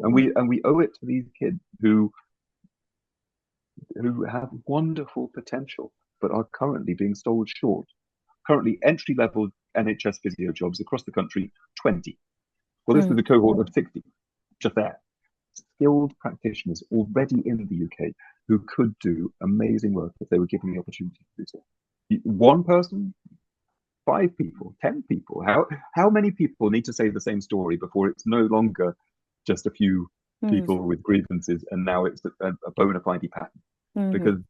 And we owe it to these kids who have wonderful potential, but are currently being sold short. Currently, entry-level NHS physio jobs across the country, 20. Well, this was a cohort of 60, just there. Skilled practitioners already in the UK who could do amazing work if they were given the opportunity to do so. One person, 5 people, 10 people. How many people need to say the same story before it's no longer just a few people with grievances, and now it's a bona fide pattern? Because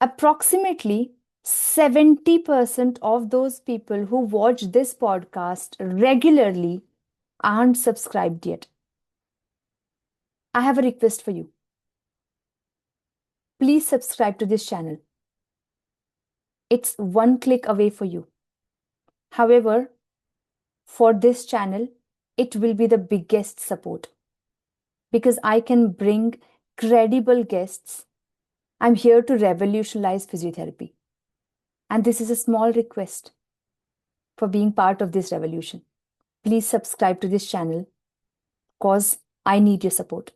approximately 70% of those people who watch this podcast regularly aren't subscribed yet. I have a request for you. Please subscribe to this channel. It's one click away for you. However, for this channel, it will be the biggest support because I can bring credible guests. I'm here to revolutionize physiotherapy. And this is a small request for being part of this revolution. Please subscribe to this channel because I need your support.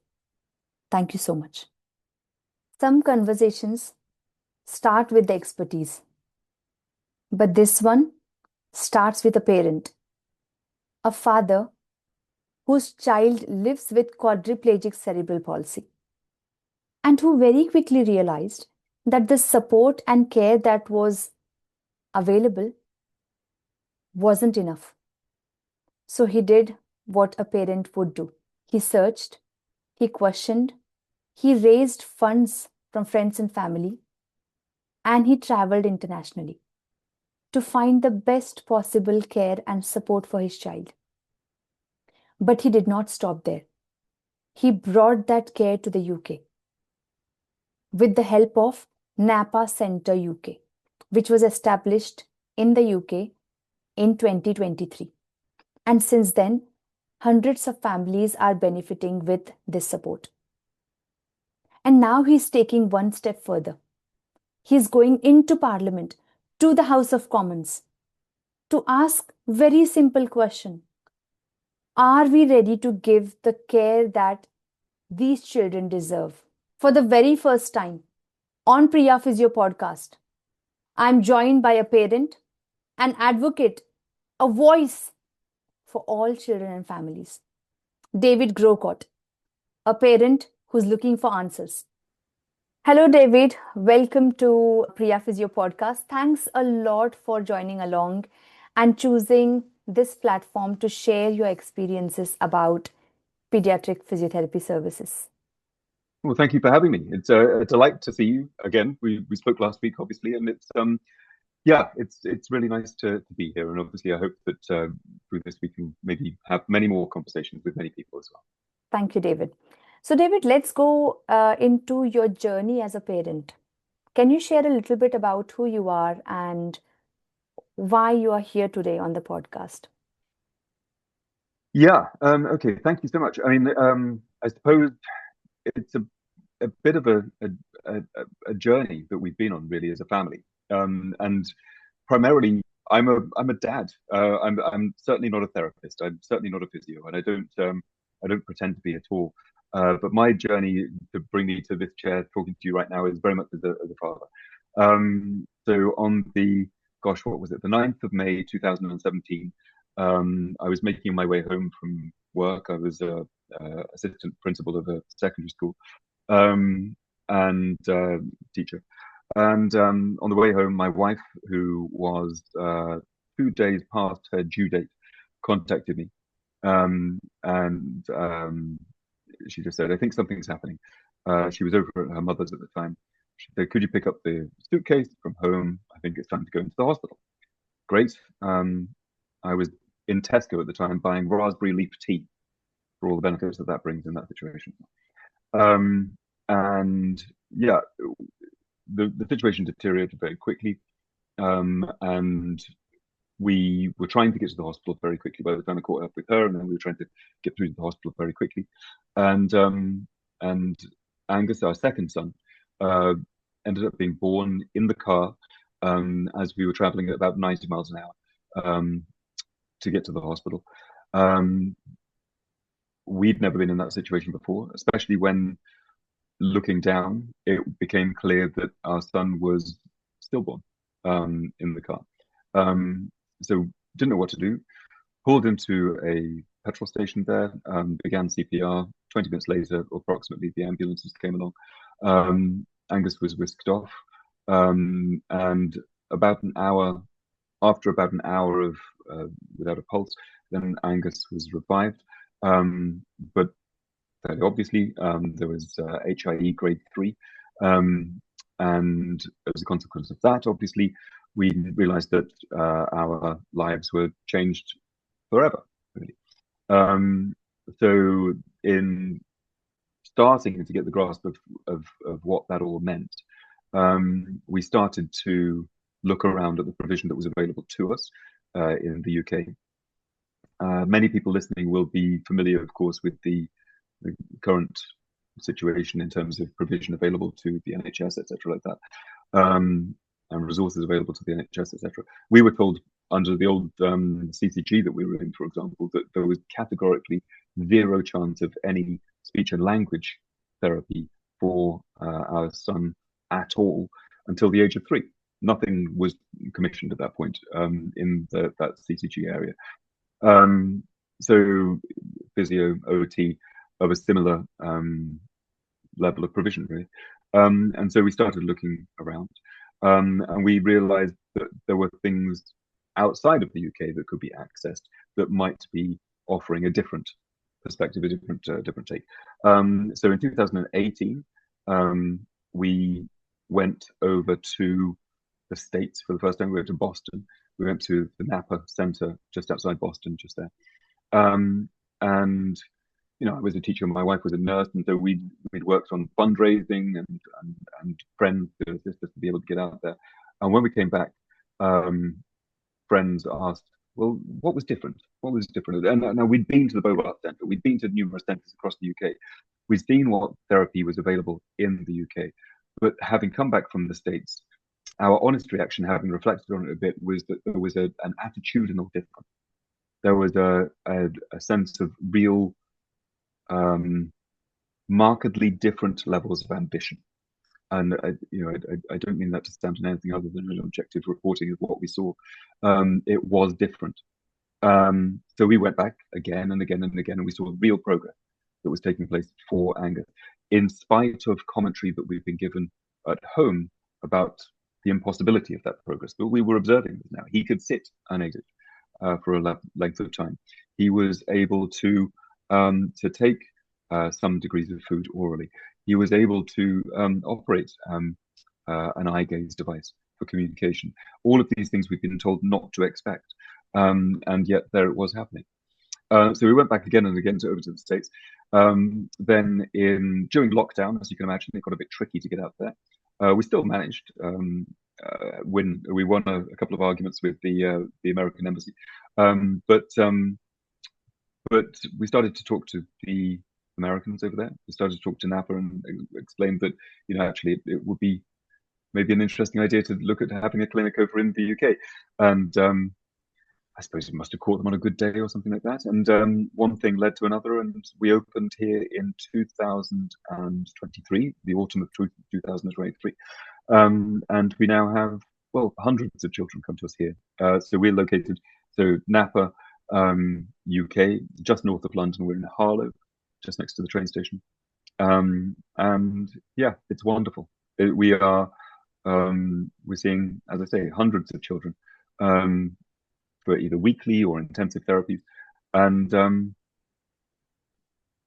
Thank you so much. Some conversations start with the expertise, but this one starts with a parent, a father whose child lives with quadriplegic cerebral palsy, and who very quickly realized that the support and care that was available wasn't enough. So he did what a parent would do. He searched, he questioned, he raised funds from friends and family, and he traveled internationally to find the best possible care and support for his child. But he did not stop there. He brought that care to the UK with the help of NAPA Centre UK, which was established in the UK in 2023. And since then, hundreds of families are benefiting with this support. And now he's taking one step further. He's going into Parliament, to the House of Commons, to ask very simple question. Are we ready to give the care that these children deserve? For the very first time on Priya Physio podcast, I'm joined by a parent, an advocate, a voice for all children and families. David Grocott, a parent who's looking for answers. Hello, David. Welcome to Priya Physio podcast. Thanks a lot for joining along and choosing this platform to share your experiences about pediatric physiotherapy services. Well, thank you for having me. It's a delight to see you again. We spoke last week, obviously, and it's really nice to be here. And obviously, I hope that through this we can maybe have many more conversations with many people as well. Thank you, David. So, David, let's go into your journey as a parent. Can you share a little bit about who you are and why you are here today on the podcast? Yeah. Okay. Thank you so much. I mean, I suppose it's a bit of a journey that we've been on, really, as a family. And primarily, I'm a dad. I'm certainly not a therapist. I'm certainly not a physio, and I don't pretend to be at all. But my journey to bring me to this chair, talking to you right now, is very much as a father. So on what was it? The 9th of May, 2017, I was making my way home from work. I was assistant principal of a secondary school and teacher. And on the way home, my wife, who was 2 days past her due date, contacted me. She just said, I think something's happening. She was over at her mother's at the time. She said, could you pick up the suitcase from home? I think it's time to go into the hospital. Great. I was in Tesco at the time buying raspberry leaf tea for all the benefits that brings in that situation. And yeah, the situation deteriorated very quickly. And we were trying to get to the hospital very quickly by the time I caught up with her, and then we were trying to get through to the hospital very quickly. And Angus, our second son, ended up being born in the car as we were traveling at about 90 miles an hour to get to the hospital. we'd never been in that situation before, especially when looking down, it became clear that our son was stillborn in the car. So didn't know what to do. Pulled into a petrol station there, began CPR. 20 minutes later, approximately, the ambulances came along. Angus was whisked off. And after about an hour of without a pulse, then Angus was revived. But fairly obviously, there was HIE grade 3. And as a consequence of that, obviously, we realized that our lives were changed forever, really. So in starting to get the grasp of what that all meant, we started to look around at the provision that was available to us in the UK. Many people listening will be familiar, of course, with the current situation in terms of provision available to the NHS, etc., like that, and resources available to the NHS, etc. We were told under the old CCG that we were in, for example, that there was categorically zero chance of any speech and language therapy for our son at all until the age of 3. Nothing was commissioned at that point in that CCG area. So physio, OT, of a similar level of provision, really. And so we started looking around, and we realized that there were things outside of the UK that could be accessed that might be offering a different perspective, a different take. So in 2018, we went over to the States for the first time. We went to Boston. We went to the NAPA Center just outside Boston, just there. And I was a teacher, my wife was a nurse, and so we'd worked on fundraising and friends to assist us to be able to get out there. And when we came back, friends asked, well, what was different? What was different? And now we'd been to the Bobart Centre, we'd been to numerous centres across the UK. We'd seen what therapy was available in the UK. But having come back from the States, our honest reaction, having reflected on it a bit, was that there was an attitudinal difference. There was a sense of real, markedly different levels of ambition. And I don't mean that to sound anything other than an objective reporting of what we saw. It was different. So we went back again and again and again, and we saw real progress that was taking place for Angus, in spite of commentary that we've been given at home about the impossibility of that progress. But we were observing this now. He could sit unaided for a length of time. He was able to take some degrees of food orally. He was able to operate an eye gaze device for communication. All of these things we've been told not to expect, and yet there it was happening. So we went back again and again over to the States. Then during lockdown, as you can imagine, it got a bit tricky to get out there. We still managed. We won a couple of arguments with the American embassy, but we started to talk to the Americans over there. We started to talk to NAPA and explained that actually it would be maybe an interesting idea to look at having a clinic over in the UK. And I suppose it must have caught them on a good day or something like that. And one thing led to another, and we opened here in 2023, the autumn of 2023. And we now have, hundreds of children come to us here. So we're located, NAPA, UK, just north of London. We're in Harlow, just next to the train station. And yeah, it's wonderful. We're seeing, as I say, hundreds of children for either weekly or intensive therapies. And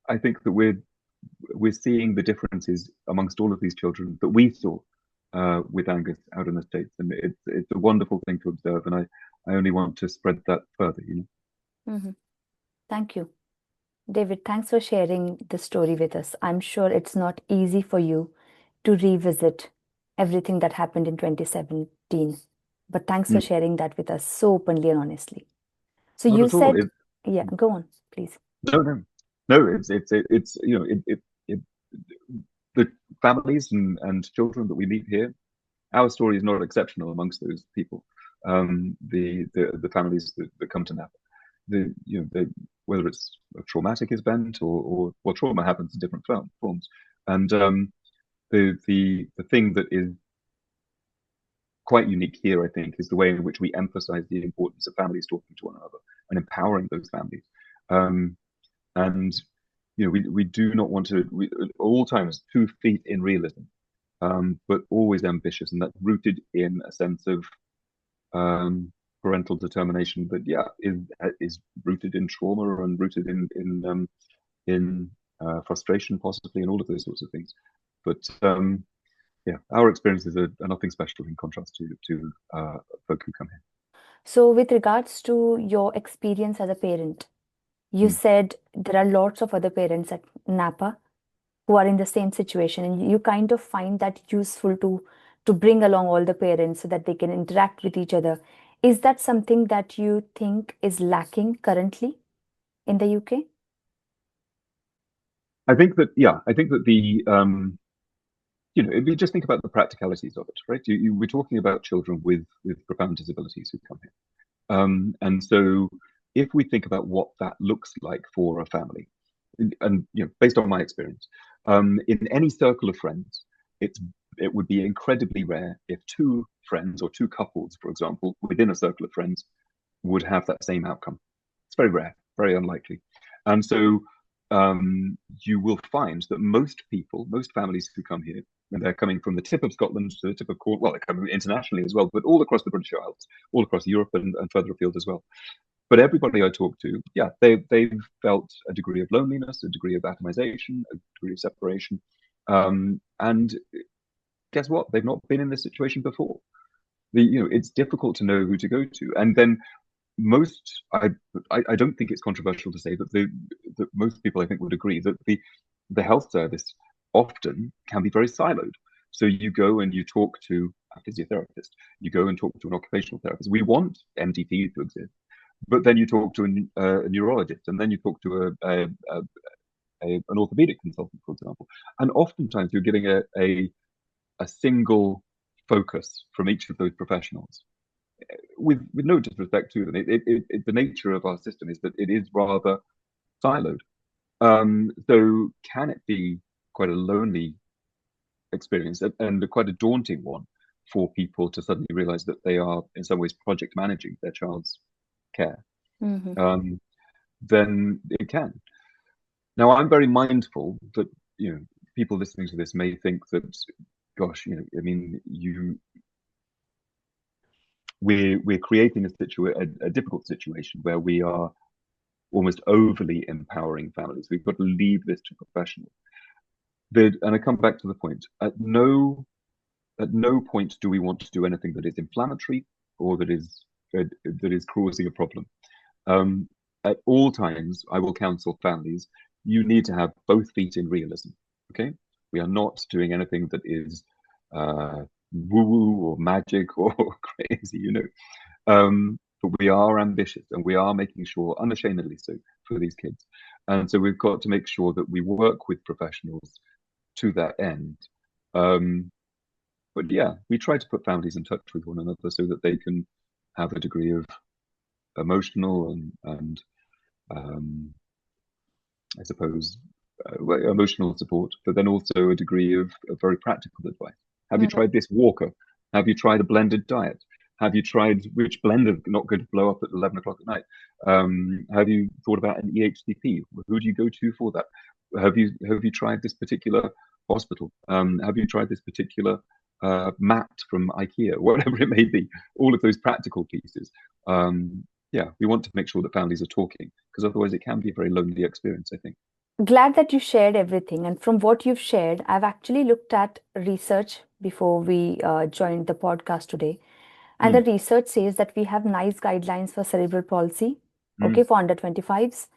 I think that we're seeing the differences amongst all of these children that we saw with Angus out in the States. And it's a wonderful thing to observe. And I only want to spread that further, Mm-hmm. Thank you. David, thanks for sharing the story with us. I'm sure it's not easy for you to revisit everything that happened in 2017, but thanks for sharing that with us so openly and honestly. So Not you at all. said, yeah, go on, please. No. It's the families and children that we meet here. Our story is not exceptional amongst those people. The families that come to NAPA. whether it's a traumatic event or trauma happens in different forms. And the thing that is quite unique here, I think, is the way in which we emphasize the importance of families talking to one another and empowering those families. And we do not want to, at all times, 2 feet in realism, but always ambitious, and that's rooted in a sense of parental determination that is rooted in trauma and rooted in frustration, possibly, and all of those sorts of things. But our experiences are nothing special in contrast to folk who come here. So, with regards to your experience as a parent, you said there are lots of other parents at NAPA who are in the same situation, and you kind of find that useful to bring along all the parents so that they can interact with each other. Is that something that you think is lacking currently in the UK? I think that the if you just think about the practicalities of it, right? We're talking about children with profound disabilities who come here, and so if we think about what that looks like for a family, and based on my experience, in any circle of friends, it would be incredibly rare if 2 friends or 2 couples, for example, within a circle of friends, would have that same outcome. It's very rare, very unlikely, and so you will find that most families who come here, and they're coming from the tip of Scotland to the tip of Cornwall, they're coming internationally as well, but all across the British Isles, all across Europe and further afield as well. But everybody I talk to, they've felt a degree of loneliness, a degree of atomization, a degree of separation. And guess what? They've not been in this situation before. It's difficult to know who to go to. And then I don't think it's controversial to say that most people, I think, would agree that the health service often can be very siloed. So you go and you talk to a physiotherapist, you go and talk to an occupational therapist. We want MDT to exist, but then you talk to a neurologist, and then you talk to an orthopedic consultant, for example. And oftentimes you're getting a single focus from each of those professionals. With no disrespect to them, the nature of our system is that it is rather siloed. So can it be quite a lonely experience and quite a daunting one for people to suddenly realize that they are in some ways project managing their child's care? Then it can. Now, I'm very mindful that people listening to this may think that, gosh, we're creating a difficult situation where we are almost overly empowering families. We've got to leave this to professionals. And I come back to the point: at no point do we want to do anything that is inflammatory or that is causing a problem. At all times, I will counsel families: you need to have both feet in realism. Okay, we are not doing anything that is woo-woo or magic or crazy, but we are ambitious, and we are making sure, unashamedly so, for these kids. And so we've got to make sure that we work with professionals to that end. But we try to put families in touch with one another so that they can have a degree of emotional and I suppose emotional support, but then also a degree of very practical advice. Have you tried this walker? Have you tried a blended diet? Have you tried which blender not going to blow up at 11 o'clock at night? Have you thought about an EHCP? Who do you go to for that? Have you tried this particular hospital? Have you tried this particular mat from IKEA? Whatever it may be, all of those practical pieces. We want to make sure that families are talking, because otherwise it can be a very lonely experience, I think. Glad that you shared everything. And from what you've shared, I've actually looked at research before we joined the podcast today. And the research says that we have nice guidelines for cerebral palsy, for under 25s,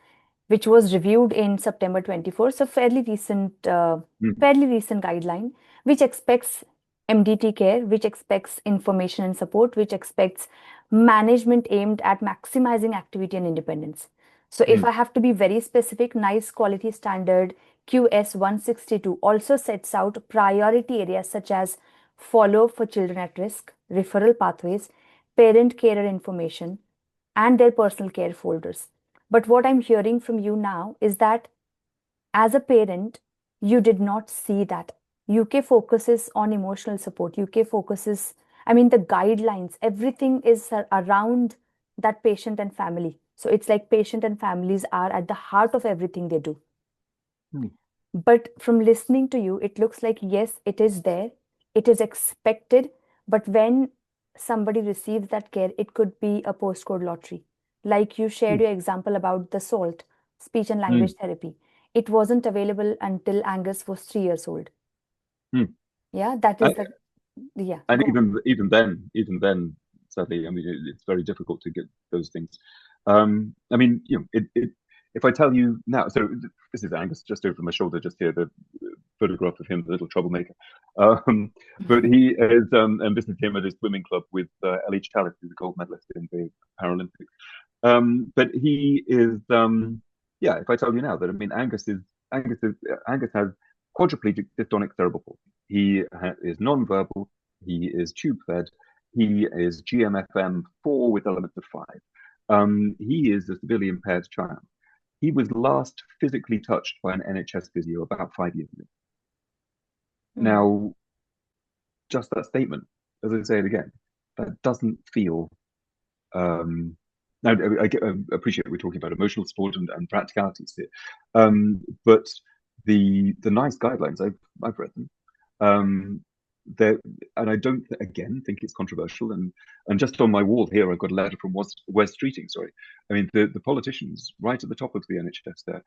which was reviewed in September 24. So fairly recent guideline, which expects MDT care, which expects information and support, which expects management aimed at maximizing activity and independence. So if I have to be very specific, NICE quality standard QS 162 also sets out priority areas such as follow-up for children at risk, referral pathways, parent carer information, and their personal care folders. But what I'm hearing from you now is that as a parent, you did not see that. UK focuses on emotional support. UK focuses, I mean, the guidelines, everything is around that patient and family. So it's like patient and families are at the heart of everything they do. Hmm. But from listening to you, it looks like, yes, it is there, it is expected. But when somebody receives that care, it could be a postcode lottery. Like you shared Hmm. your example about the SALT, speech and Hmm. language therapy. It wasn't available until Angus was 3 years old. Hmm. Yeah, that is And, the, yeah, and go on. even then, sadly, I mean, it's very difficult to get those things. I mean, if I tell you now, so this is Angus just over my shoulder, just here, the photograph of him, the little troublemaker. Um, but he is, and this is him at his swimming club with Ellie Chalice, who's a gold medalist in the Paralympics. But he is, yeah. If I tell you now that, I mean, Angus has quadriplegic dystonic cerebral palsy. He is non-verbal. He is tube fed. He is GMFM 4 with elements of 5. He is a severely impaired child. He was last physically touched by an NHS physio about 5 years ago. Mhm. Now, just that statement, as I say it again, that doesn't feel. Now, I appreciate we're talking about emotional support and practicalities here, but the nice guidelines, I've read them. Um, and I don't again think it's controversial. And just on my wall here, I've got a letter from Wes Streeting. Sorry, I mean the politicians right at the top of the NHS there,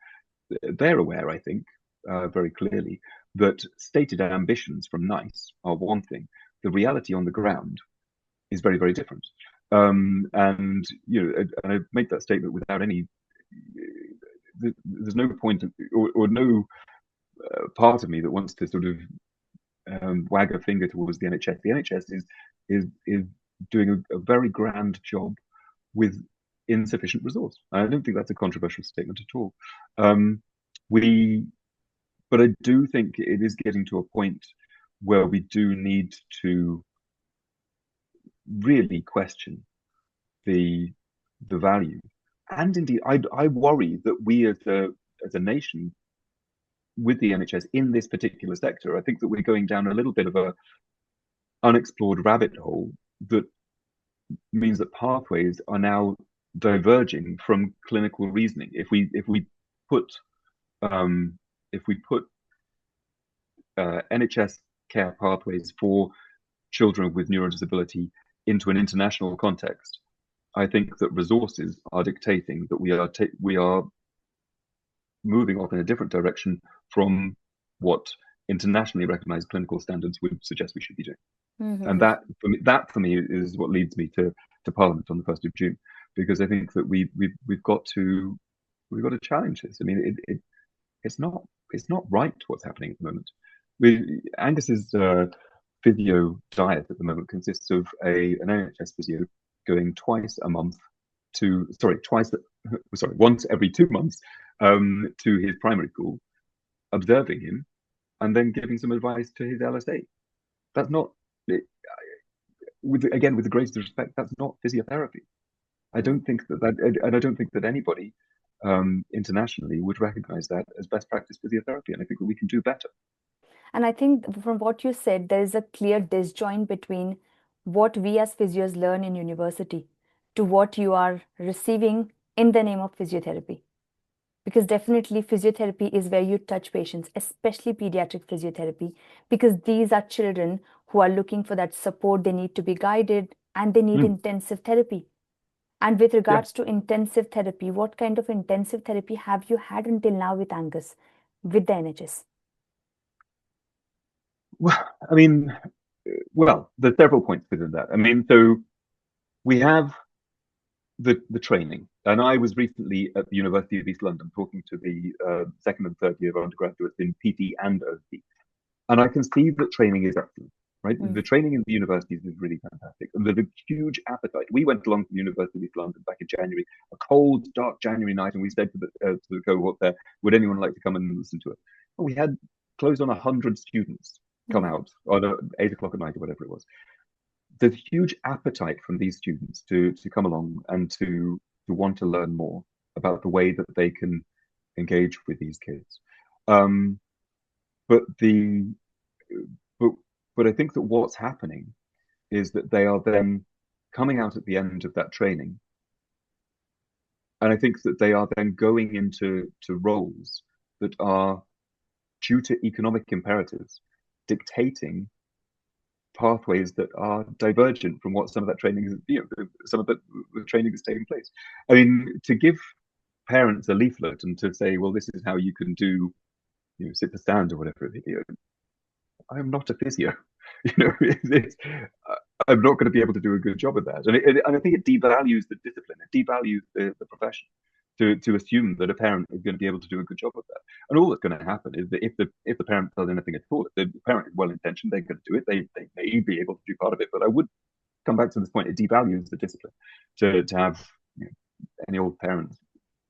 they're aware, I think, very clearly that stated ambitions from NICE are one thing. The reality on the ground is very, very different. And and I make that statement without any. There's no point or no part of me that wants to sort of wag a finger towards the NHS. The NHS is doing a very grand job with insufficient resource. I don't think that's a controversial statement at all. We, but I do think it is getting to a point where we do need to really question the value. And indeed, I worry that we as a nation with the NHS in this particular sector, I think that we're going down a little bit of a unexplored rabbit hole that means that pathways are now diverging from clinical reasoning. If we put NHS care pathways for children with neurodisability into an international context, I think that resources are dictating that we are moving off in a different direction from what internationally recognized clinical standards would suggest we should be doing. And Mhm. that for me is what leads me to Parliament on the 1st of June, because I think that we've got to challenge this. I mean, it's not right what's happening at the moment. Angus's physio diet at the moment consists of an NHS physio going once every 2 months to his primary school, observing him, and then giving some advice to his LSA. That's not, with the greatest respect, that's not physiotherapy. I don't think and I don't think that anybody internationally would recognize that as best practice physiotherapy. And I think that we can do better. And I think from what you said, there is a clear disjoint between what we as physios learn in university to what you are receiving in the name of physiotherapy. Because definitely physiotherapy is where you touch patients, especially pediatric physiotherapy, because these are children who are looking for that support. They need to be guided and they need Mm, intensive therapy. And with yeah. regards to intensive therapy, what kind of intensive therapy have you had until now with Angus, with the NHS? Well, I mean, there's several points within that. I mean, so we have the training, and I was recently at the University of East London talking to the second and third year undergraduates in PT and OT, and I can see that training is excellent. Right, Mm. the training in the universities is really fantastic, and there's a huge appetite. We went along to the University of East London back in January, a cold, dark January night, and we said to the cohort there, "Would anyone like to come and listen to it?" Well, we had close on 100 students come Mm. out on 8 o'clock at night or whatever it was. There's huge appetite from these students to come along and to want to learn more. about the way that they can engage with these kids. Um, but the but but I think that what's happening is that they are then coming out at the end of that training, and I think that they are then going into roles that are, due to economic imperatives, dictating pathways that are divergent from what some of that training is, some of the training is taking place. I mean, to give parents a leaflet and to say, well, this is how you can do, sit to stand or whatever, I'm not a physio. I'm not going to be able to do a good job of that. And I think it devalues the discipline. It devalues the profession to assume that a parent is going to be able to do a good job of that. And all that's going to happen is that if the parent does anything at all, if the parent is well intentioned, they're going to do it. They may be able to do part of it, but I would come back to this point. It devalues the discipline to have any old parents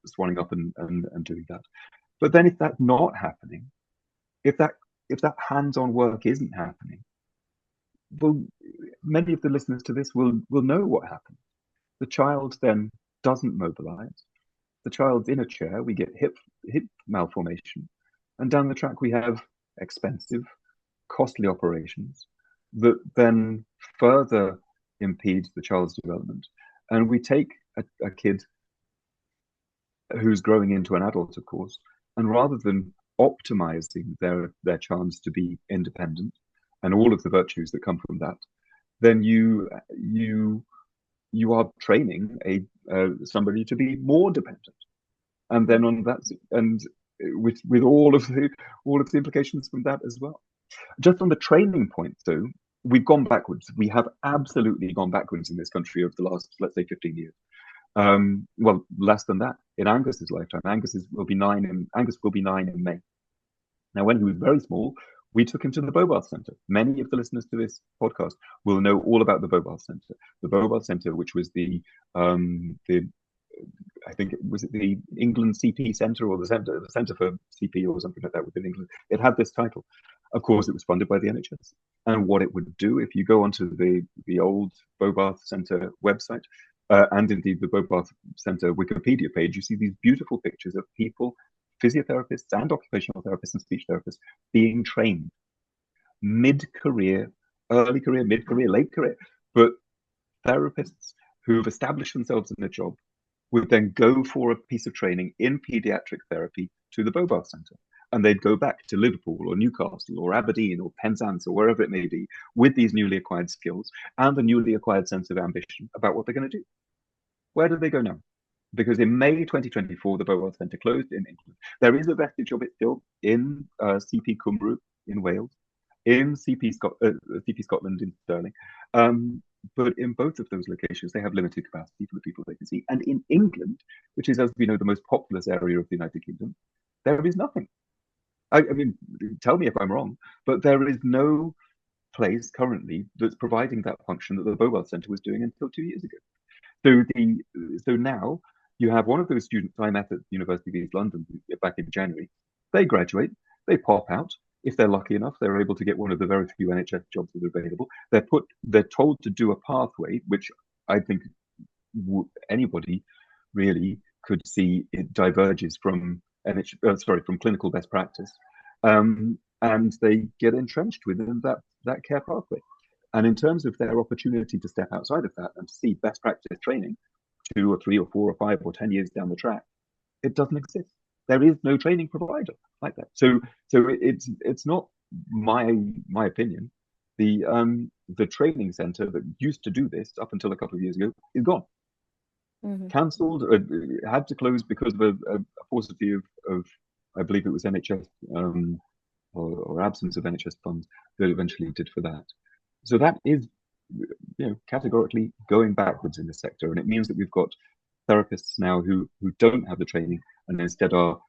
swanning up and doing that. But then if that's not happening, if that hands-on work isn't happening, well, many of the listeners to this will know what happens. The child then doesn't mobilize. The child's in a chair. We get hip malformation, and down the track we have expensive, costly operations that then further impede the child's development. And we take a kid who's growing into an adult, of course, and rather than optimizing their chance to be independent and all of the virtues that come from that, then you are training somebody to be more dependent, and then on that, and with all of the implications from that as well. Just on the training point, though, we've gone backwards. We have absolutely gone backwards in this country over the last, let's say, 15 years. Well, less than that. In Angus's lifetime, Angus will be 9 in May. Now, when he was very small, we took him to the Bobath Centre. Many of the listeners to this podcast will know all about the Bobath Centre. The Bobath Centre, which was the I think was it the England CP Centre or the Centre for CP or something like that within England. It had this title. Of course, it was funded by the NHS. And what it would do, if you go onto the old Bobath Centre website, and indeed the Bobath Centre Wikipedia page, you see these beautiful pictures of people, physiotherapists and occupational therapists and speech therapists, being trained mid-career, early career, mid-career, late career. But therapists who've established themselves in a job would then go for a piece of training in paediatric therapy to the Bobath Centre. And they'd go back to Liverpool or Newcastle or Aberdeen or Penzance or wherever it may be with these newly acquired skills and the newly acquired sense of ambition about what they're going to do. Where do they go now? Because in May 2024, the Bobath Centre closed in England. There is a vestige of it still in CP Cymru in Wales, in CP Scotland in Stirling. But in both of those locations, they have limited capacity for the people they can see. And in England, which is, as we know, the most populous area of the United Kingdom, there is nothing. I mean, tell me if I'm wrong, but there is no place currently that's providing that function that the Bobath Centre was doing until 2 years ago. So now you have one of those students I met at the University of East London back in January. They graduate, they pop out. If they're lucky enough, they're able to get one of the very few NHS jobs that are available. They're told to do a pathway, which I think anybody really could see it diverges from from clinical best practice, and they get entrenched within that care pathway. And in terms of their opportunity to step outside of that and to see best practice training 2 or 3 or 4 or 5 or 10 years down the track, it doesn't exist. There is no training provider like that. So it's not my opinion. The training centre that used to do this up until a couple of years ago is gone. Mm-hmm. Cancelled, had to close because of a paucity of I believe it was NHS or absence of NHS funds that eventually did for that. So that is, categorically going backwards in the sector, and it means that we've got therapists now who don't have the training and instead are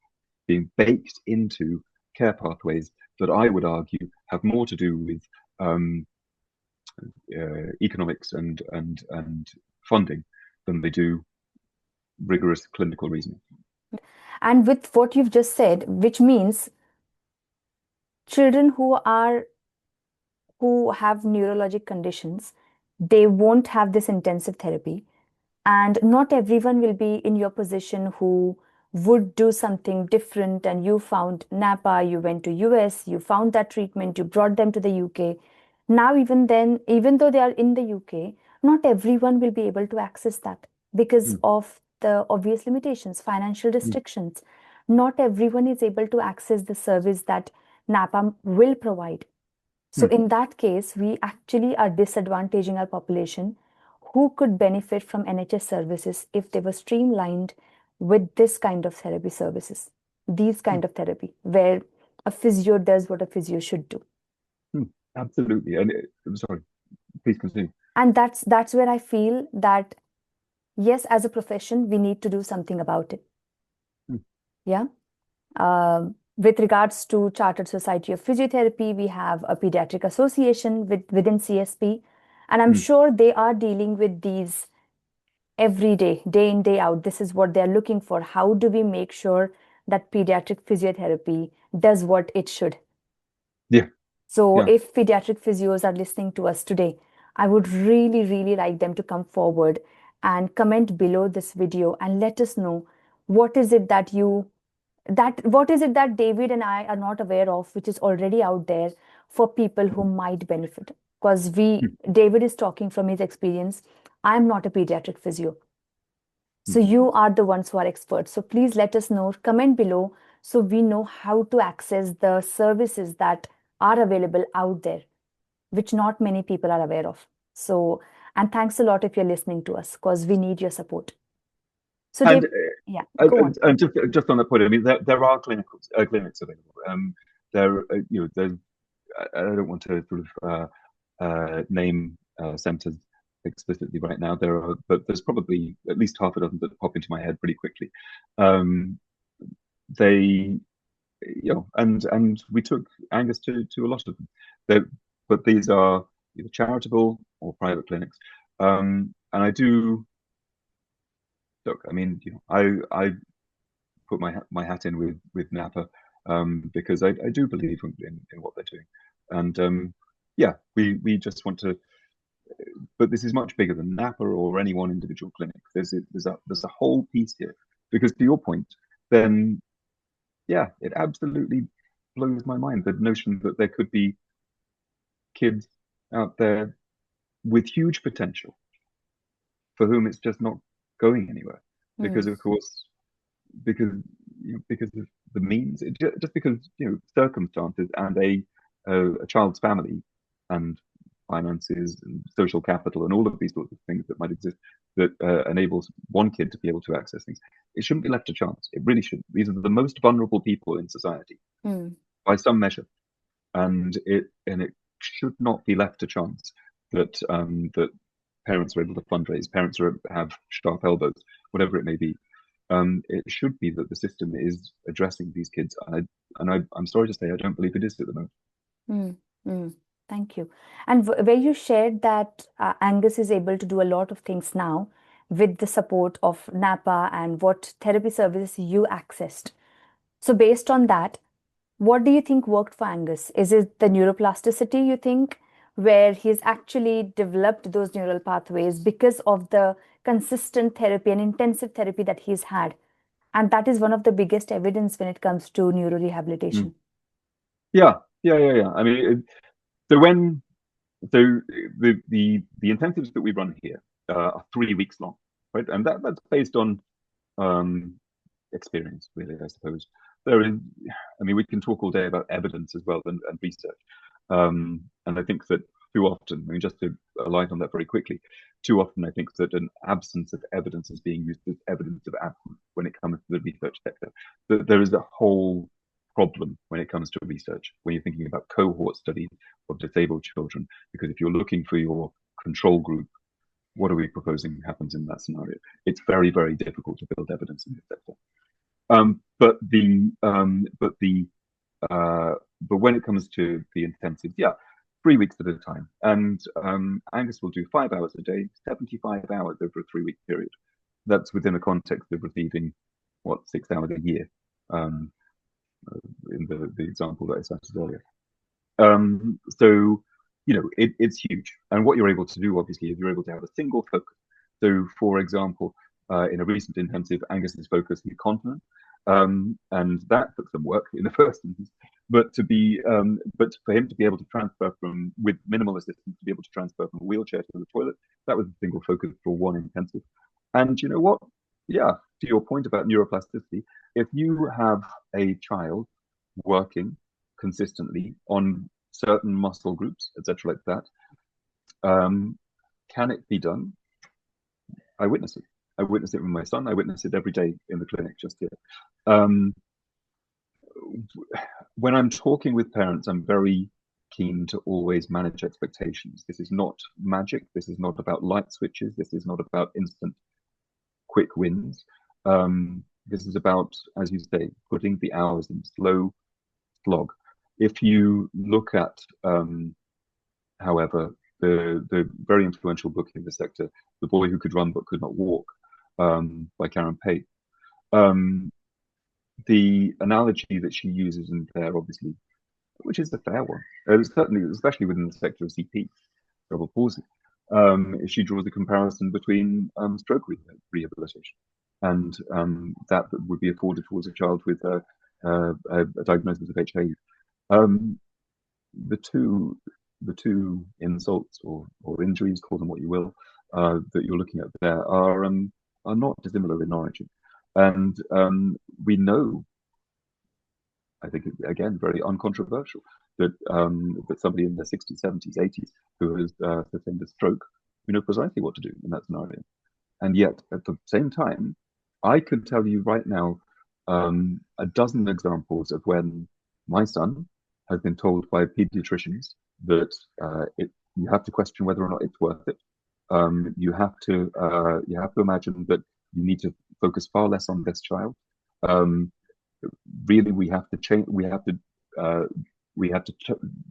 being baked into care pathways that I would argue have more to do with economics and funding than they do rigorous clinical reasoning. And with what you've just said, which means children who have neurologic conditions, they won't have this intensive therapy. And not everyone will be in your position who would do something different. And you found NAPA, you went to US, you found that treatment, you brought them to the UK. Now, even then, even though they are in the UK, not everyone will be able to access that because mm, of the obvious limitations, financial mm, restrictions. Not everyone is able to access the service that NAPA will provide. So mm, in that case, we actually are disadvantaging our population who could benefit from NHS services if they were streamlined with this kind of therapy services, these mm, kind of therapy, where a physio does what a physio should do. mm. Absolutely. And I'm sorry, please continue. And that's where I feel that yes, as a profession, we need to do something about it. Mm, Yeah. With regards to Chartered Society of Physiotherapy, we have a pediatric association within CSP, and I'm mm. sure they are dealing with these every day in, day out. This is what they're looking for. How do we make sure that pediatric physiotherapy does what it should? Yeah, So, yeah. if pediatric physios are listening to us today, I would really, really like them to come forward and comment below this video and let us know what is it that what is it that David and I are not aware of, which is already out there for people who might benefit. Because Mm, David is talking from his experience. I'm not a pediatric physio. So mm. you are the ones who are experts. So please let us know, comment below so we know how to access the services that are available out there, which not many people are aware of. So, and thanks a lot if you're listening to us because we need your support. So, And Dave, yeah, go on. just on that point, I mean, there are clinics available. There, there's, I don't want to sort of name centres explicitly right now. But there's probably at least half a dozen that pop into my head pretty quickly. Um, they, and we took Angus to a lot of them. But these are either charitable or private clinics. And I do look. I mean, I put my hat in with NAPA because I do believe in what they're doing, and yeah, we just want to. But this is much bigger than NAPA or any one individual clinic. There's a whole piece here because to your point, then yeah, it absolutely blows my mind the notion that there could be kids out there with huge potential for whom it's just not going anywhere Mm, because of course because because of the means just because circumstances and a child's family and finances and social capital and all of these sorts of things that might exist that enables one kid to be able to access things. It shouldn't be left to chance. It really shouldn't. These are the most vulnerable people in society mm, by some measure, and it should not be left to chance that parents are able to fundraise, have sharp elbows, whatever it may be. It should be that the system is addressing these kids, I'm sorry to say I don't believe it is at the moment. mm, mm. Thank you. And where you shared that Angus is able to do a lot of things now with the support of NAPA and what therapy services you accessed. So, based on that, what do you think worked for Angus? Is it the neuroplasticity, you think, where he's actually developed those neural pathways because of the consistent therapy and intensive therapy that he's had? And that is one of the biggest evidence when it comes to Mm. neurorehabilitation. Yeah. I mean, so when so the incentives that we run here are 3 weeks long, right? And that's based on um, experience, really, I suppose. There is, I mean, we can talk all day about evidence as well and research. And I think that too often, I mean, just to align on that very quickly, too often I think that an absence of evidence is being used as evidence of absence when it comes to the research sector. That there is a whole problem when it comes to research, when you're thinking about cohort studies of disabled children, because if you're looking for your control group, what are we proposing happens in that scenario? It's very, very difficult to build evidence in this sector. But when it comes to the intensives, yeah, 3 weeks at a time. And Angus will do 5 hours a day, 75 hours over a 3 week period. That's within a context of receiving 6 hours a year, um, in the example that I cited earlier. So it's huge. And what you're able to do, obviously, is you're able to have a single focus. So, for example, in a recent intensive, Angus is focused on continent, and that took some work in the first instance. But for him to be able to transfer with minimal assistance, to be able to transfer from a wheelchair to the toilet, that was a single focus for one intensive. And you know what? Yeah, to your point about neuroplasticity, if you have a child working consistently on certain muscle groups, etc., like that, can it be done? I witness it. I witness it with my son. I witness it every day in the clinic just here. When I'm talking with parents, I'm very keen to always manage expectations. This is not magic. This is not about light switches. This is not about instant quick wins. This is about, as you say, putting the hours in, slow slog. If you look at, however, the very influential book in the sector, The Boy Who Could Run But Could Not Walk, by Karen Pate, the analogy that she uses in there, obviously, which is the fair one, certainly, especially within the sector of CP, cerebral palsy, she draws a comparison between stroke rehabilitation and that would be afforded towards a child with a diagnosis of HIV. The two insults or injuries, call them what you will, that you're looking at there are not dissimilar in origin, and we know, I think, again, very uncontroversial, that that somebody in their 60s, 70s, 80s who has sustained a stroke, we know precisely what to do in that scenario. And yet, at the same time, I could tell you right now a dozen examples of when my son has been told by pediatricians that you have to question whether or not it's worth it. You have to imagine that you need to focus far less on this child. Really, we have to change. We have to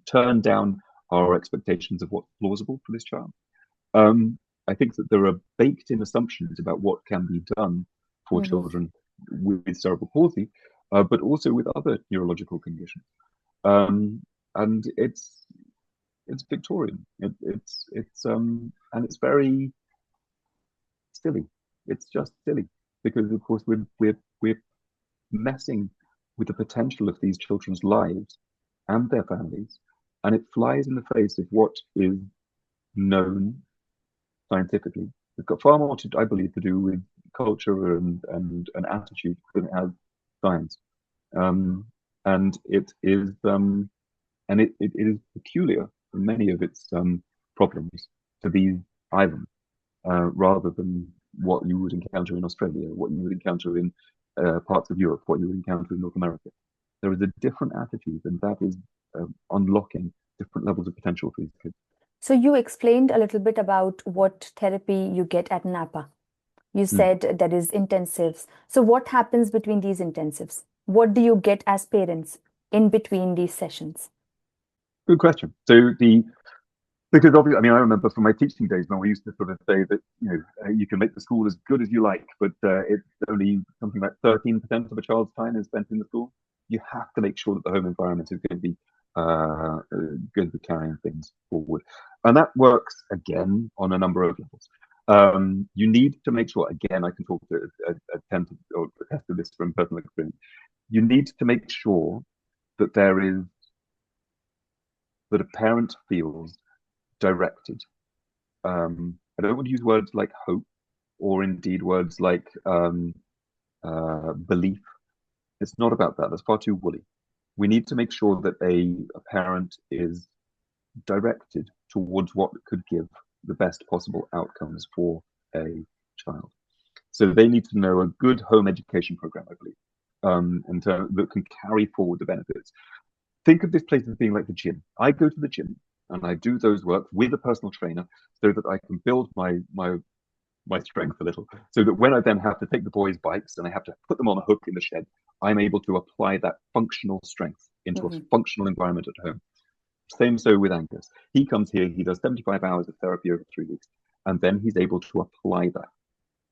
turn down our expectations of what's plausible for this child. I think that there are baked-in assumptions about what can be done for children with cerebral palsy, but also with other neurological conditions. And it's Victorian. It's very silly. It's just silly because, of course, we're messing with the potential of these children's lives and their families, and it flies in the face of what is known scientifically. It's got far more, I believe, to do with culture and attitude than it has science. And it is peculiar in many of its problems to these islands, rather than what you would encounter in Australia, what you would encounter in parts of Europe, what you would encounter in North America. There is a different attitude, and that is unlocking different levels of potential for these kids. So you explained a little bit about what therapy you get at NAPA. You said there is intensives. So what happens between these intensives? What do you get as parents in between these sessions? Good question. So because obviously, I mean, I remember from my teaching days when we used to sort of say that, you can make the school as good as you like, but it's only something like 13% of a child's time is spent in the school. You have to make sure that the home environment is going to be carrying things forward. And that works, again, on a number of levels. You need to make sure, again, I can talk to attest to this from personal experience. You need to make sure that that a parent feels directed. I don't want to use words like hope or indeed words like belief. It's not about that. That's far too woolly. We need to make sure that a parent is directed towards what could give the best possible outcomes for a child. So they need to know a good home education program, I believe, that can carry forward the benefits. Think of this place as being like the gym. I go to the gym and I do those work with a personal trainer so that I can build my strength a little, so that when I then have to take the boys' bikes and I have to put them on a hook in the shed, I'm able to apply that functional strength into a functional environment at home. Same so with Angus. He comes here, he does 75 hours of therapy over 3 weeks, and then he's able to apply that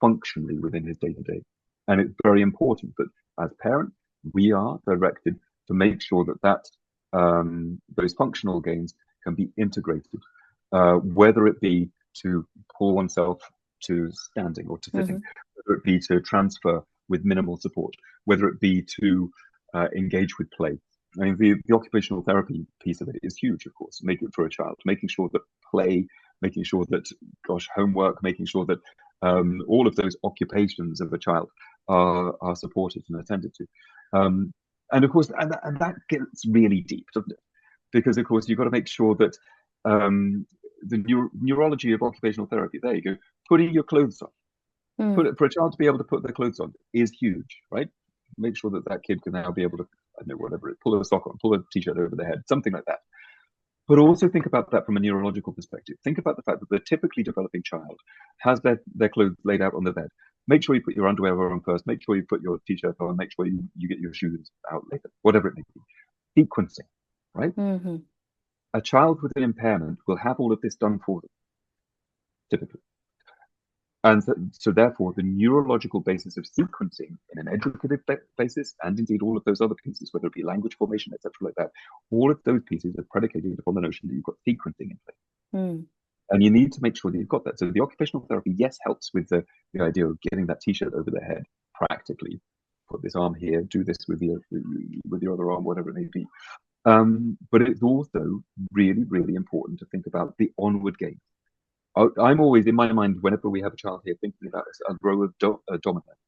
functionally within his day-to-day. And it's very important that as parents, we are directed to make sure that those functional gains can be integrated, whether it be to pull oneself to standing or to sitting, whether it be to transfer with minimal support, whether it be to engage with play. I mean, the occupational therapy piece of it is huge, of course, making it for a child, making sure that play, making sure that, homework, making sure that all of those occupations of a child are supported and attended to. And of course, and that gets really deep, doesn't it? Because, of course, you've got to make sure that the neurology of occupational therapy, there you go, putting your clothes on. For a child to be able to put their clothes on is huge, right? Make sure that kid can now be able to, I don't know, whatever, pull a sock on, pull a t-shirt over their head, something like that. But also think about that from a neurological perspective. Think about the fact that the typically developing child has their clothes laid out on the bed. Make sure you put your underwear on first. Make sure you put your t-shirt on. Make sure you get your shoes out later, whatever it may be. Sequencing, right? A child with an impairment will have all of this done for them, typically. And so therefore, the neurological basis of sequencing in an educative basis, and indeed all of those other pieces, whether it be language formation, etc., like that, all of those pieces are predicated upon the notion that you've got sequencing in place. And you need to make sure that you've got that. So the occupational therapy, yes, helps with the idea of getting that t-shirt over their head practically. Put this arm here, do this with your other arm, whatever it may be. But it's also really, really important to think about the onward gain. I'm always, in my mind, whenever we have a child here, thinking about a row of dominoes.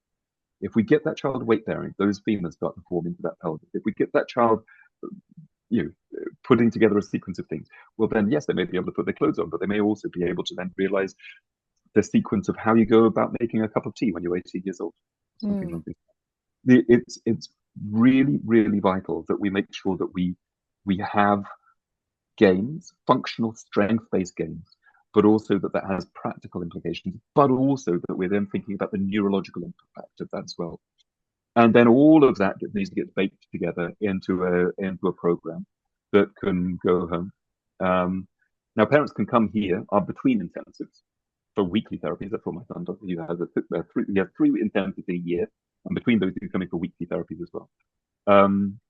If we get that child weight bearing, those femurs start to form into that pelvis. If we get that child, putting together a sequence of things, well, then yes, they may be able to put their clothes on, but they may also be able to then realize the sequence of how you go about making a cup of tea when you're 18 years old. Something like that. It's really, really vital that we make sure that we have gains, functional strength-based gains, but also that has practical implications, but also that we're then thinking about the neurological impact of that as well. And then all of that needs to get baked together into a program that can go home. Now, parents can come here between intensives for weekly therapies. That's what my son does. He has three intensives a year, and between those, he's coming for weekly therapies as well.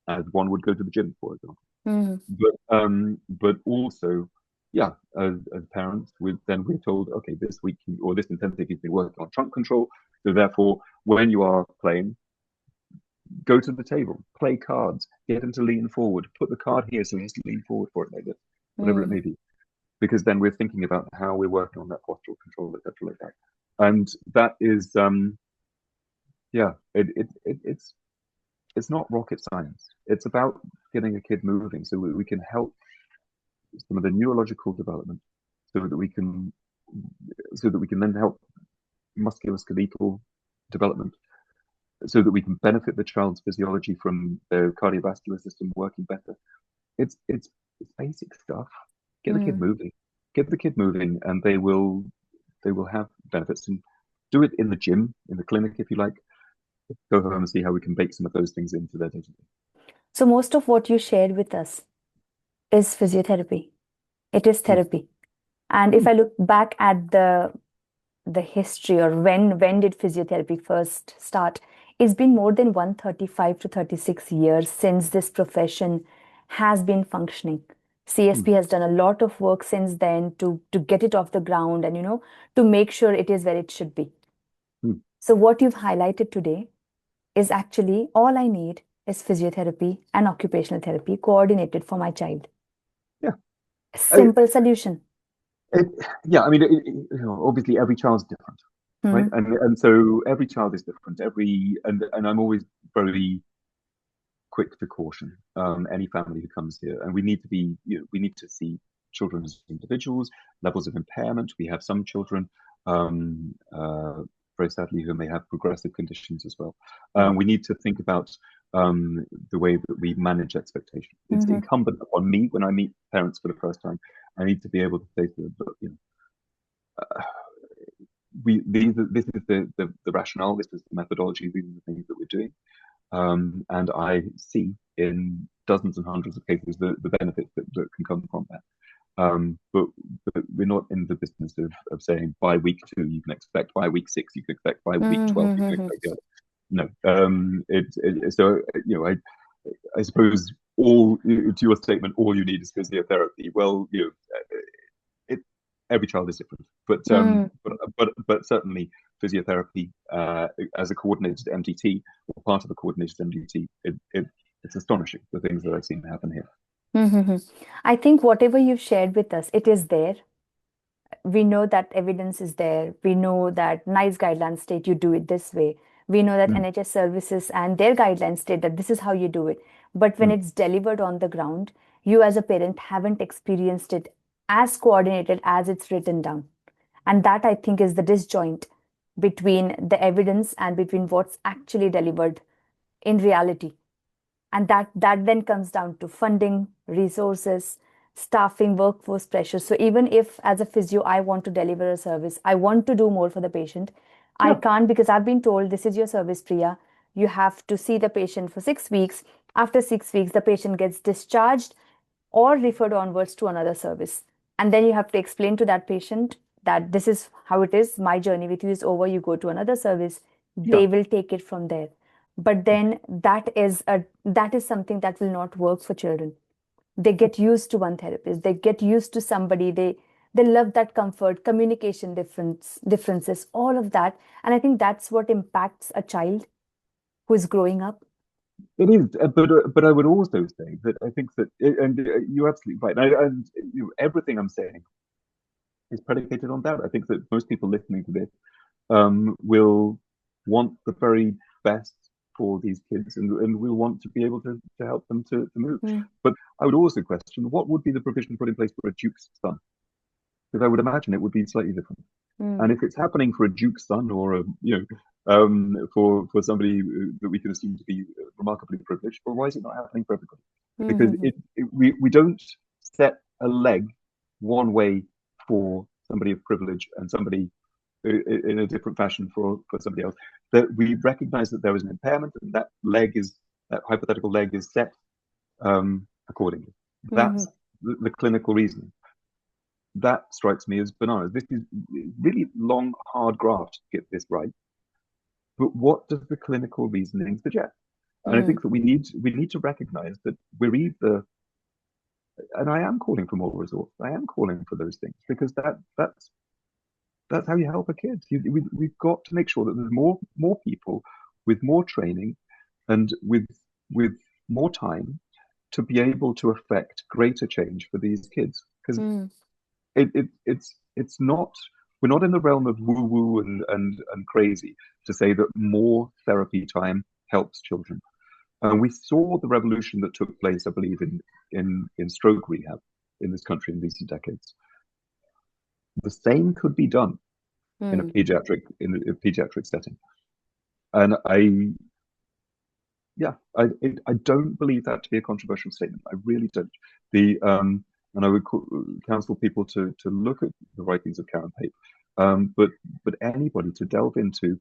As one would go to the gym, for example. But also, as parents, we're told, okay, this week or this intensive you've been working on trunk control. So therefore, when you are playing, go to the table, play cards, get him to lean forward, put the card here so he has to lean forward for it like this, whatever it may be. Because then we're thinking about how we're working on that postural control, etc., like that. And that is, it's not rocket science. It's about getting a kid moving so we can help some of the neurological development, so that we can then help musculoskeletal development, so that we can benefit the child's physiology from their cardiovascular system working better. It's basic stuff. Get the kid moving, and they will have benefits. And do it in the gym, in the clinic, if you like. Go home and see how we can bake some of those things into their day-to-day. So most of what you shared with us is physiotherapy. It is therapy. And if I look back at the history, or when did physiotherapy first start, it's been more than 135 to 36 years since this profession has been functioning. CSP has done a lot of work since then to get it off the ground and, to make sure it is where it should be. So what you've highlighted today is actually all I need is physiotherapy and occupational therapy coordinated for my child. Yeah. Simple solution. Obviously every child's different, right? And so every child is different. And I'm always very quick to caution any family who comes here, and we need to see children as individuals, levels of impairment. We have some children, very sadly, who may have progressive conditions as well. We need to think about the way that we manage expectation. It's incumbent upon me when I meet parents for the first time. I need to be able to say to them, look, this is the rationale, this is the methodology, these are the things that we're doing. And I see in dozens and hundreds of cases the benefits that can come from that. But we're not in the business of saying by week 2 you can expect, by week 6 you can expect, by week 12 you can expect the other. No. I suppose to your statement, all you need is physiotherapy. Well, every child is different, but certainly physiotherapy as a coordinated MDT or part of a coordinated MDT, it's astonishing the things that I've seen happen here. I think whatever you've shared with us, it is there. We know that evidence is there. We know that NICE guidelines state you do it this way. We know that Mm, NHS services and their guidelines state that this is how you do it. But when mm. it's delivered on the ground, you as a parent haven't experienced it as coordinated as it's written down. And that I think is the disjoint between the evidence and between what's actually delivered in reality. And that then comes down to funding, resources, staffing, workforce pressure. So even if as a physio I want to deliver a service, I want to do more for the patient, I Yeah, can't because I've been told this is your service, Priya. You have to see the patient for 6 weeks. After 6 weeks, the patient gets discharged or referred onwards to another service. And then you have to explain to that patient that this is how it is. My journey with you is over. You go to another service. yeah. They will take it from there. But then that is something that will not work for children. They get used to one therapist. They get used to somebody. They love that comfort, communication differences, all of that. And I think that's what impacts a child who is growing up. It is, but I would also say that I think that, and you're absolutely right. And everything I'm saying is predicated on that. I think that most people listening to this will want the very best for these kids and will want to be able to help them to move. Mm, But I would also question what would be the provision put in place for a duke's son? Because I would imagine it would be slightly different. mm, And if it's happening for a duke's son or for somebody that we can assume to be remarkably privileged, well, why is it not happening for everybody? Because mhm, we don't set a leg one way for somebody of privilege and somebody in a different fashion for somebody else. That we recognize that there is an impairment and that hypothetical leg is set accordingly. That's mhm, the clinical reasoning. That strikes me as bananas. This is really long, hard graft to get this right. But what does the clinical reasoning suggest? And I mm, think that we need to recognize that we're either, and I am calling for more resource. I am calling for those things because that's how you help a kid. We've got to make sure that there's more people with more training and with more time to be able to affect greater change for these kids. Because mm, it's not, we're not in the realm of woo woo and crazy to say that more therapy time helps children. And we saw the revolution that took place, I believe, in stroke rehab in this country in recent decades. The same could be done in a mm, pediatric setting. And I don't believe that to be a controversial statement. I really don't. And I would counsel people to look at the writings of Karen Pape, but anybody to delve into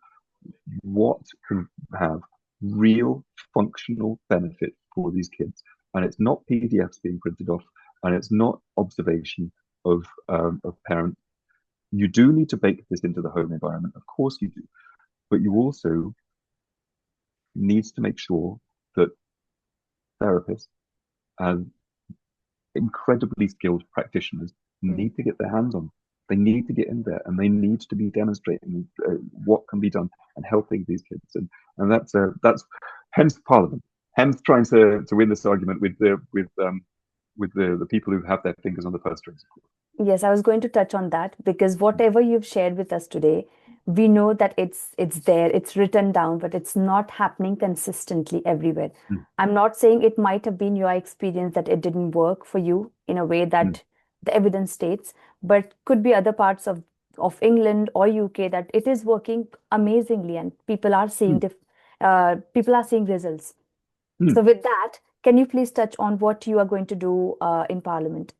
what can have real functional benefit for these kids. And it's not PDFs being printed off, and it's not observation of parents. You do need to bake this into the home environment, of course you do, but you also need to make sure that therapists and incredibly skilled practitioners mm. need to get their hands on. They need to get in there, and they need to be demonstrating what can be done and helping these kids. And that's hence Parliament, hence trying to win this argument with the people who have their fingers on the purse strings. Yes, I was going to touch on that because whatever you've shared with us today, we know that it's there, it's written down, but it's not happening consistently everywhere. Mm, I'm not saying it might have been your experience that it didn't work for you in a way mm, that the evidence states, but could be other parts of England or UK that it is working amazingly and mm, people are seeing results. So mm. with that, can you please touch on what you are going to do in Parliament?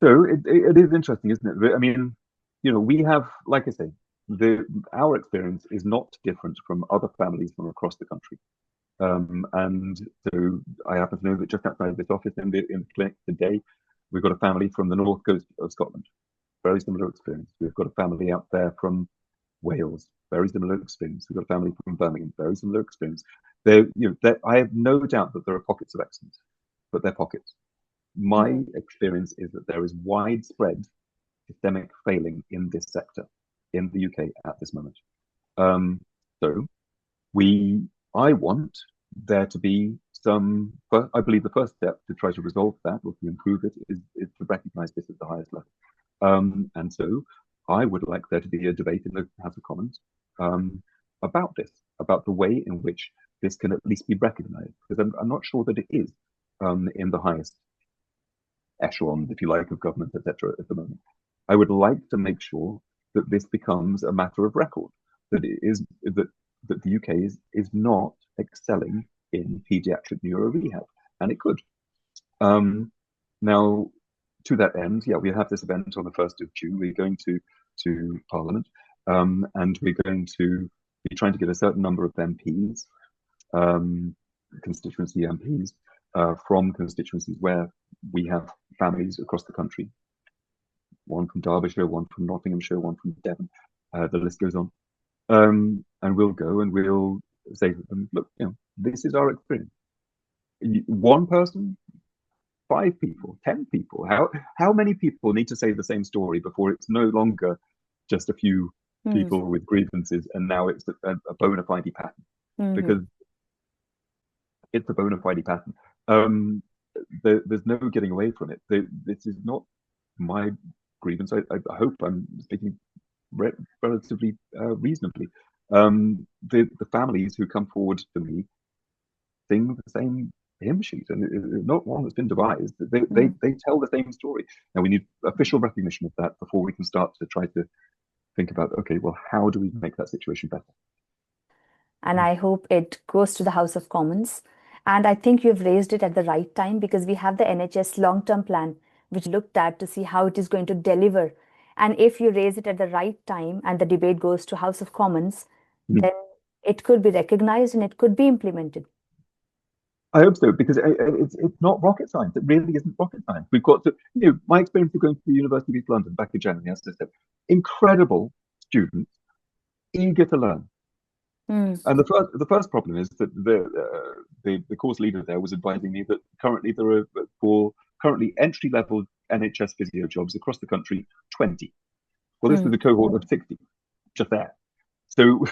So it is interesting, isn't it? I mean, we have, like I say, our experience is not different from other families from across the country. And so I happen to know that just outside this office in the clinic today, we've got a family from the north coast of Scotland, very similar experience. We've got a family out there from Wales, very similar experience. We've got a family from Birmingham, very similar experience. I have no doubt that there are pockets of excellence, but they're pockets. My Mhm. experience is that there is widespread systemic failing in this sector in the UK at this moment. So I want there to be some, I believe the first step to try to resolve that or to improve it is to recognise this at the highest level. And so I would like there to be a debate in the House of Commons about this, about the way in which this can at least be recognised, because I'm not sure that it is in the highest echelon, if you like, of government, etc. at the moment. I would like to make sure that this becomes a matter of record, that it is that the UK is not excelling in paediatric neuro rehab, and it could. Now, to that end, yeah, we have this event on the 1st of June. We're going to Parliament, and we're going to be trying to get a certain number of MPs, constituency MPs, from constituencies where we have families across the country. One from Derbyshire, one from Nottinghamshire, one from Devon. The list goes on. And we'll go and we'll say to them, look, this is our experience. One person, 5 people, 10 people. How many people need to say the same story before it's no longer just a few people with grievances, and now it's a bona fide pattern? Because it's a bona fide pattern. There's no getting away from it. This is not my grievance. I hope I'm speaking relatively reasonably. The families who come forward to me sing the same hymn sheet, and not one that's been devised. They tell the same story. Now we need official recognition of that before we can start to try to think about, okay, well, how do we make that situation better? And I hope it goes to the House of Commons. And I think you've raised it at the right time, because we have the NHS long-term plan, which looked at to see how it is going to deliver. And if you raise it at the right time and the debate goes to House of Commons, then it could be recognized and it could be implemented. I hope so, because it's not rocket science. It really isn't rocket science. We've got to, my experience of going to the University of East London back in January, as I said, incredible students, eager to learn. And the first problem is that the course leader there was advising me that currently there are, for currently entry-level NHS physio jobs across the country, 20. Well, this is a cohort of 60, just there. So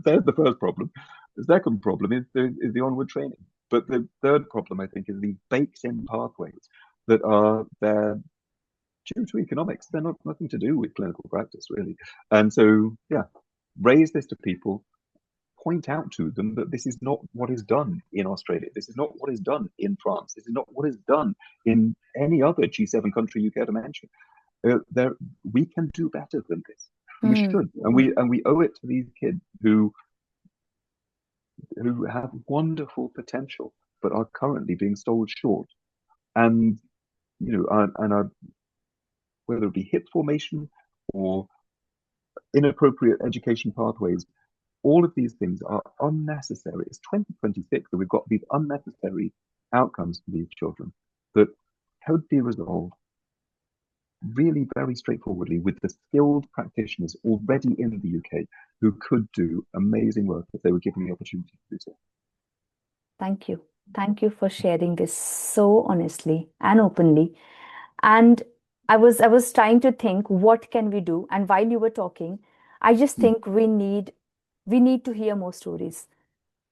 there's the first problem. The second problem is the onward training. But the third problem, I think, is the baked-in pathways that are there due to economics. They're nothing to do with clinical practice, really. And so, yeah, raise this to people. Point out to them that this is not what is done in Australia. This is not what is done in France. This is not what is done in any other G7 country you care to mention. We can do better than this. We should, and we owe it to these kids who have wonderful potential but are currently being sold short. And are, whether it be hip formation or inappropriate education pathways, all of these things are unnecessary. It's 2026 and we've got these unnecessary outcomes for these children that could be resolved really very straightforwardly with the skilled practitioners already in the UK who could do amazing work if they were given the opportunity to do so. Thank you. Thank you for sharing this so honestly and openly. And I was trying to think, what can we do? And while you were talking, I just think we need to hear more stories.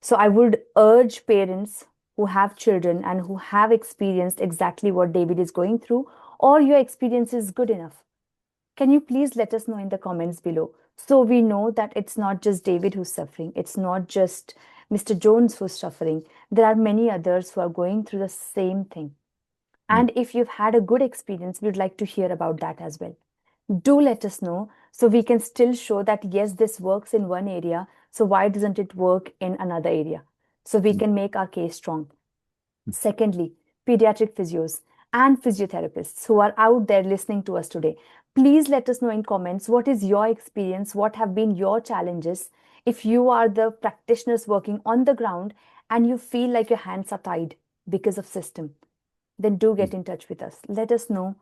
So I would urge parents who have children and who have experienced exactly what David is going through, or your experience is good enough, can you please let us know in the comments below, so we know that it's not just David who's suffering, it's not just Mr. Jones who's suffering. There are many others who are going through the same thing. And if you've had a good experience, we'd like to hear about that as well. Do let us know, so we can still show that yes, this works in one area, so why doesn't it work in another area? So we can make our case strong. Secondly, pediatric physios and physiotherapists who are out there listening to us today, please let us know in comments, what is your experience? What have been your challenges? If you are the practitioners working on the ground and you feel like your hands are tied because of system, then do get in touch with us. Let us know.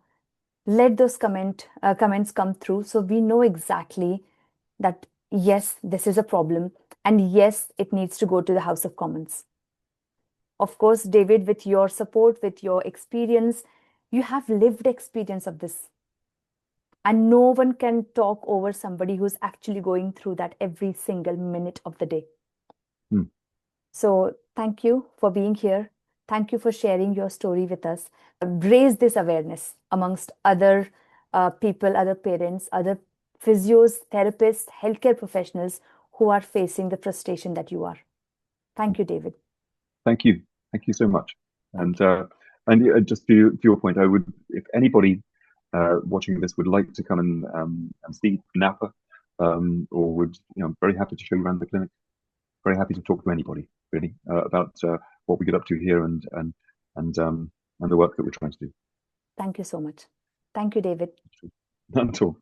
Let those comments come through, so we know exactly that yes, this is a problem, and yes, it needs to go to the House of Commons. Of course, David, with your support, with your experience, you have lived experience of this. And no one can talk over somebody who's actually going through that every single minute of the day. Mm. So thank you for being here. Thank you for sharing your story with us. Raise this awareness amongst other people, other parents, other physios, therapists, healthcare professionals who are facing the frustration that you are. Thank you, David. Thank you. Thank you so much. Thank And just to your point, I would, if anybody watching this would like to come and see NAPA, or would, I'm very happy to show you around the clinic. Very happy to talk to anybody really about what we get up to here and the work that we're trying to do. Thank you so much. Thank you, David. Not at all.